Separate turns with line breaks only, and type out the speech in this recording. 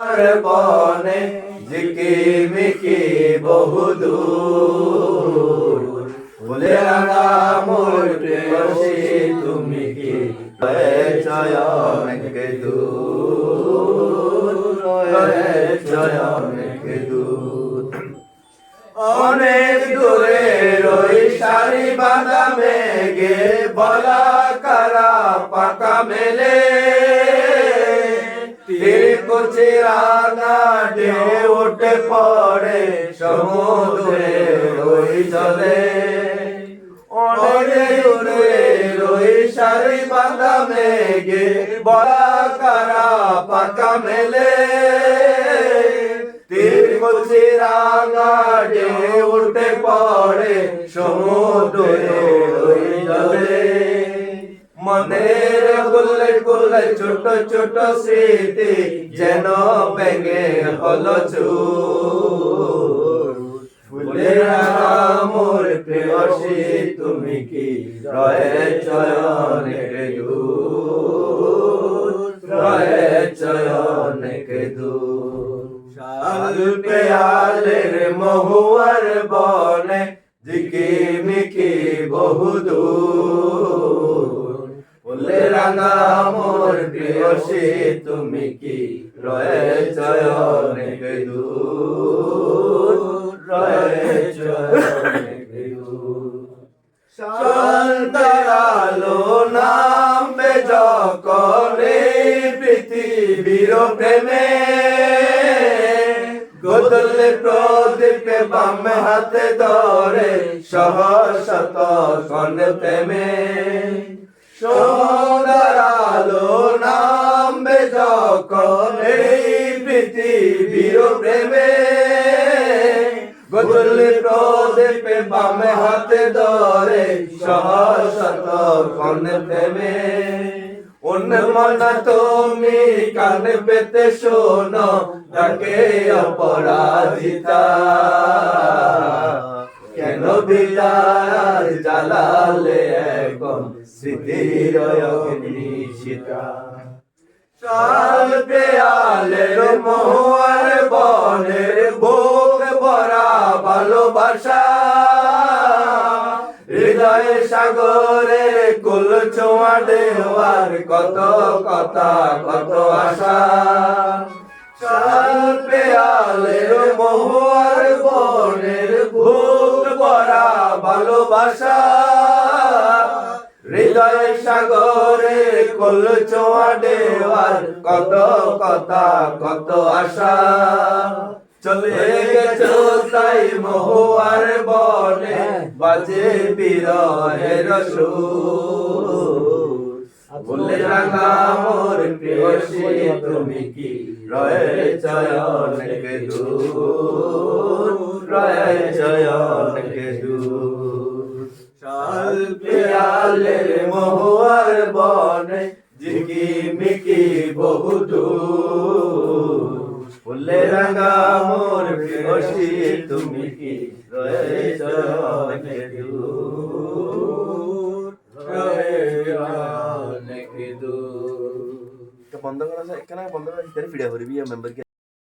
আর বনে ঝিকিমিকি বহুদূর ফুলে রাঙা মোর প্রেয়সী তুমি কি রয়েছ অনেক দূর রয়েছ অনেক দূর অনেক দূরে রই সারি বাঁধা মেঘে বলা কারা পাকা মেলে কচি রাঙা ঢেউ উঠে পড়ে সমুদ্রে ওই জলে অনেক দূরে রই সারি বাঁধা মেঘে বলা কারা পাকা মেলে কচি রাঙা ঢেউ উঠে পড়ে সমুদ্রে ওই জলে মনের গুল্লে গুল্লে ছোট ছোট স্মৃতি যেন ভেঙে হলো চুর ফুলের মোর প্রেয়সী তুমি কি রয়েছ অনেক দূর রয়েছ অনেক দূর শাল পেয়ালের মহুয়ার বনে ঝিকিমিকি বহুদূর ফুলে রাঙা মোর প্রেয়সী তুমি কি রয়েছ অনেক দূর রয়েছ অনেক দূর সন্ধ্যার আলো নামবে যখন এই পৃথিবীর প্রেমে গোদলে প্রদীপে বামে হাতে ধরে সহসত কন প্রেমে সন্ধ্যার আলো নামবে যখন এই পৃথিবীর প্রেমে গোদলে প্রদীপে বামে হাতে ধরে সহসত কন প্রেমে উন্মনা তুমি কান পেতে শোনো ডাকে অপরাজিতা কেন বিদায় জ্বালালে এখন স্মৃতির অগ্নিশিখা শাল পেয়ালের মহুয়ার বনের বুক ভরা ভালোবাসা হৃদয় সাগরের কুল ছোঁয়া দেওয়ার কত কথা কত আশা শাল পেয়ালের মহুয়ার বনের বুক ভরা ভালোবাসা হৃদয় সাগরের কুল ছোঁয়া দেওয়ার কত কথা কত আশা চলে গেছো তাই মহুয়ার বনে বাজে বিরহের সুর ফুলে রাঙা মোর প্রেয়সী তুমি কি রয়েছ অনেক দূর রয়েছ অনেক দূর শাল পেয়ালের মহুয়ার বনে ঝিকিমিকি বহুদূর ফুলে রাঙা মোর প্রেয়সী তুমি কি রয়েছ অনেক দূর রয়েছ অনেক দূর বন্ধ করা যায় কেন বন্ধ করা ভিতরে ভিডিও করবি মেম্বার